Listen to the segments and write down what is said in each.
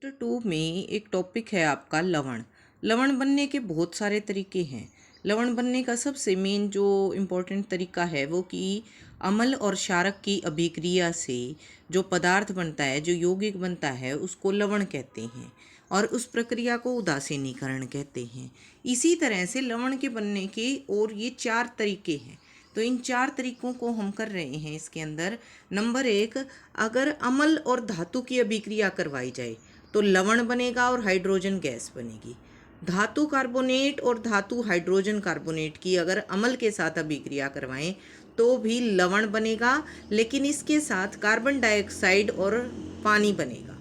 Chapter 2 में एक topic है आपका लवण। लवण बनने के बहुत सारे तरीके हैं। लवण बनने का सबसे मेन जो इम्पोर्टेंट तरीका है वो कि अम्ल और क्षारक की अभिक्रिया से जो पदार्थ बनता है, जो यौगिक बनता है, उसको लवण कहते हैं और उस प्रक्रिया को उदासीनीकरण कहते हैं। इसी तरह से लवण के बनने के और ये 4 तरीके हैं। तो इन 4 तरीकों को हम कर रहे हैं इसके अंदर। नंबर 1, अगर अम्ल और धातु की अभिक्रिया करवाई जाए तो लवण बनेगा और हाइड्रोजन गैस बनेगी। धातु कार्बोनेट और धातु हाइड्रोजन कार्बोनेट की अगर अम्ल के साथ अभिक्रिया करवाएं तो भी लवण बनेगा, लेकिन इसके साथ कार्बन डाइऑक्साइड और पानी बनेगा।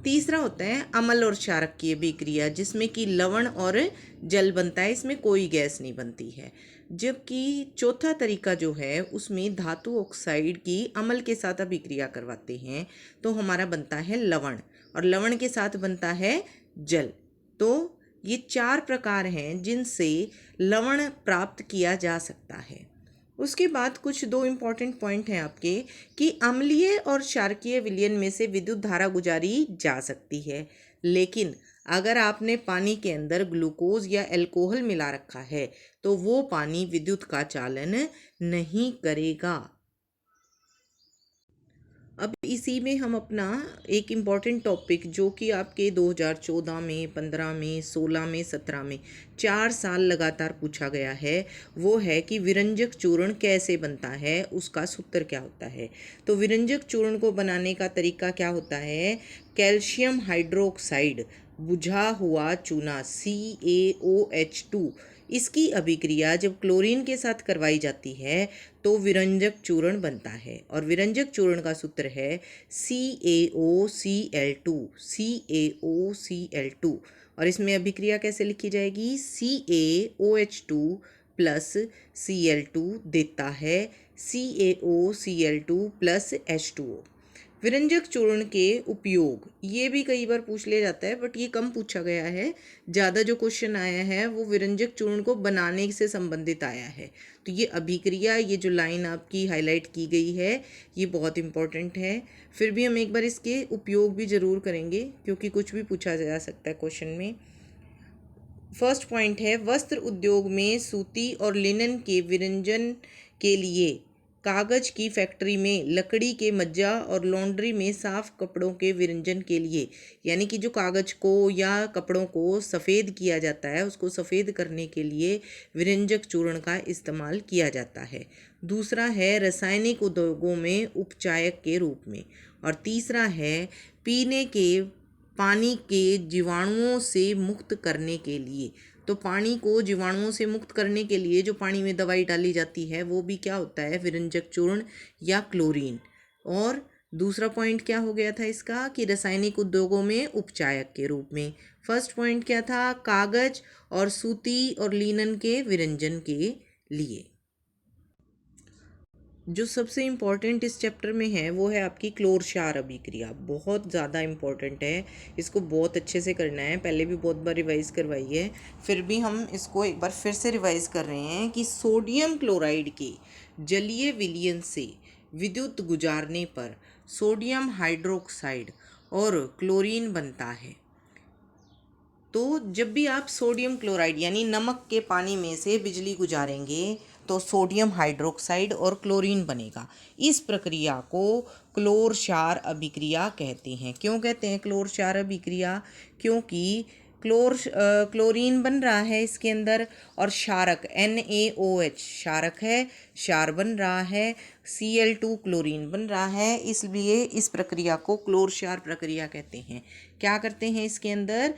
तीसरा होता है अम्ल और क्षारक की अभिक्रिया, जिसमें कि लवण और जल बनता है, इसमें कोई गैस नहीं बनती है। जबकि चौथा तरीका जो है उसमें धातु ऑक्साइड की अम्ल के साथ अभिक्रिया करवाते हैं तो हमारा बनता है लवण, और लवण के साथ बनता है जल। तो ये 4 प्रकार हैं जिनसे लवण प्राप्त किया जा सकता है। उसके बाद कुछ 2 इम्पॉर्टेंट पॉइंट हैं आपके कि अम्लीय और क्षारकीय विलयन में से विद्युत धारा गुजारी जा सकती है, लेकिन अगर आपने पानी के अंदर ग्लूकोज या अल्कोहल मिला रखा है तो वो पानी विद्युत का चालन नहीं करेगा। अब इसी में हम अपना एक इम्पॉर्टेंट टॉपिक जो कि आपके 2014 में, 15 में, 16 में, 17 में 4 साल लगातार पूछा गया है, वो है कि विरंजक चूर्ण कैसे बनता है, उसका सूत्र क्या होता है। तो विरंजक चूर्ण को बनाने का तरीका क्या होता है, कैल्शियम हाइड्रोक्साइड बुझा हुआ चूना CaOH2, इसकी अभिक्रिया जब क्लोरीन के साथ करवाई जाती है तो विरंजक चूर्ण बनता है, और विरंजक चूर्ण का सूत्र है CaOCl2, CaOCl2। और इसमें अभिक्रिया कैसे लिखी जाएगी, CaOH2 प्लस Cl2 देता है CaOCl2 प्लस H2O। विरंजक चूर्ण के उपयोग, ये भी कई बार पूछ लिया जाता है बट ये कम पूछा गया है। ज़्यादा जो क्वेश्चन आया है वो विरंजक चूर्ण को बनाने से संबंधित आया है। तो ये अभिक्रिया, ये जो लाइन आपकी हाईलाइट की गई है, ये बहुत इंपॉर्टेंट है। फिर भी हम एक बार इसके उपयोग भी ज़रूर करेंगे क्योंकि कुछ भी पूछा जा सकता है क्वेश्चन में। फर्स्ट पॉइंट है, वस्त्र उद्योग में सूती और लिनन के विरंजन के लिए, कागज की फैक्ट्री में लकड़ी के मज्जा और लॉन्ड्री में साफ कपड़ों के विरंजन के लिए, यानी कि जो कागज को या कपड़ों को सफ़ेद किया जाता है उसको सफ़ेद करने के लिए विरंजक चूर्ण का इस्तेमाल किया जाता है। दूसरा है रासायनिक उद्योगों में उपचायक के रूप में, और तीसरा है पीने के पानी के जीवाणुओं से मुक्त करने के लिए। तो पानी को जीवाणुओं से मुक्त करने के लिए जो पानी में दवाई डाली जाती है वो भी क्या होता है, विरंजक चूर्ण या क्लोरीन। और दूसरा पॉइंट क्या हो गया था इसका कि रासायनिक उद्योगों में उपचायक के रूप में। फर्स्ट पॉइंट क्या था, कागज और सूती और लिनन के विरंजन के लिए। जो सबसे इम्पॉर्टेंट इस चैप्टर में है वो है आपकी क्लोर क्षार अभिक्रिया। बहुत ज़्यादा इम्पॉर्टेंट है, इसको बहुत अच्छे से करना है। पहले भी बहुत बार रिवाइज़ करवाई है, फिर भी हम इसको एक बार फिर से रिवाइज़ कर रहे हैं कि सोडियम क्लोराइड के जलीय विलयन से विद्युत गुजारने पर सोडियम हाइड्रोक्साइड और क्लोरीन बनता है। तो जब भी आप सोडियम क्लोराइड यानी नमक के पानी में से बिजली गुजारेंगे तो सोडियम हाइड्रोक्साइड और क्लोरीन बनेगा। इस प्रक्रिया को क्लोर क्षार अभिक्रिया कहते हैं। क्यों कहते हैं क्लोर क्षार अभिक्रिया, क्योंकि क्लोरीन बन रहा है इसके अंदर, और क्षारक NaOH क्षारक है, क्षार बन रहा है, Cl2 क्लोरीन बन रहा है, इसलिए इस प्रक्रिया को क्लोर क्षार प्रक्रिया कहते हैं। क्या करते हैं, इसके अंदर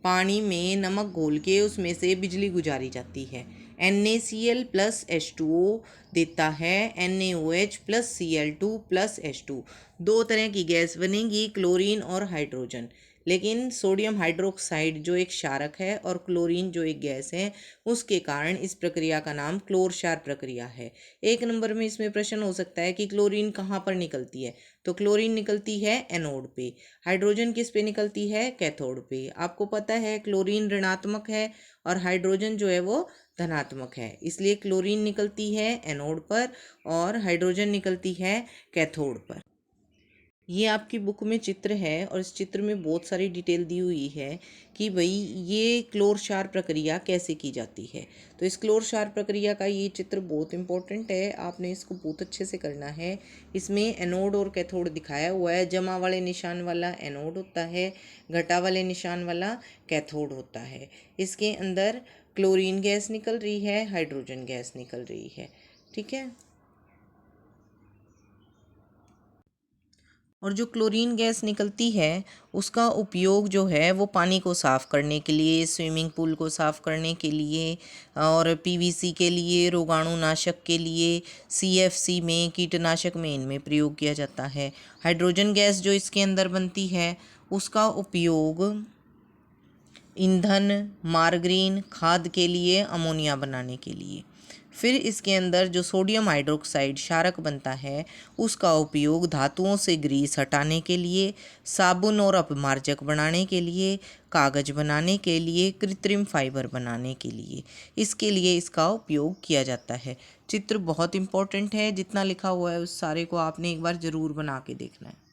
पानी में नमक घोल के उसमें से बिजली गुजारी जाती है। NaCl प्लस H2O देता है NaOH plus Cl2 plus H2। 2 तरह की गैस बनेगी, क्लोरीन और हाइड्रोजन। लेकिन सोडियम हाइड्रोक्साइड जो एक क्षारक है और क्लोरीन जो एक गैस है, उसके कारण इस प्रक्रिया का नाम क्लोर क्षार प्रक्रिया है। 1 नंबर में इसमें प्रश्न हो सकता है कि क्लोरीन कहाँ पर निकलती है, तो क्लोरीन निकलती है एनोड पे, हाइड्रोजन किस पे निकलती है, कैथोड पे। आपको पता है क्लोरीन ऋणात्मक है और हाइड्रोजन जो है वो धनात्मक है, इसलिए क्लोरीन निकलती है एनोड पर और हाइड्रोजन निकलती है कैथोड पर। ये आपकी बुक में चित्र है और इस चित्र में बहुत सारी डिटेल दी हुई है कि भाई ये क्लोर क्षार प्रक्रिया कैसे की जाती है। तो इस क्लोर क्षार प्रक्रिया का ये चित्र बहुत इंपॉर्टेंट है, आपने इसको बहुत अच्छे से करना है। इसमें एनोड और कैथोड दिखाया हुआ है। जमा वाले निशान वाला एनोड होता है, घटा वाले निशान वाला कैथोड होता है। इसके अंदर क्लोरीन गैस निकल रही है, हाइड्रोजन गैस निकल रही है। ठीक है। और जो क्लोरीन गैस निकलती है उसका उपयोग जो है वो पानी को साफ़ करने के लिए, स्विमिंग पूल को साफ़ करने के लिए और पीवीसी के लिए, रोगाणुनाशक के लिए, सीएफसी में, कीटनाशक में इनमें प्रयोग किया जाता है। हाइड्रोजन गैस जो इसके अंदर बनती है उसका उपयोग ईंधन, मार्गरीन, खाद के लिए, अमोनिया बनाने के लिए। फिर इसके अंदर जो सोडियम हाइड्रोक्साइड क्षारक बनता है उसका उपयोग धातुओं से ग्रीस हटाने के लिए, साबुन और अपमार्जक बनाने के लिए, कागज़ बनाने के लिए, कृत्रिम फाइबर बनाने के लिए, इसके लिए इसका उपयोग किया जाता है। चित्र बहुत इंपॉर्टेंट है, जितना लिखा हुआ है उस सारे को आपने एक बार ज़रूर बना के देखना है।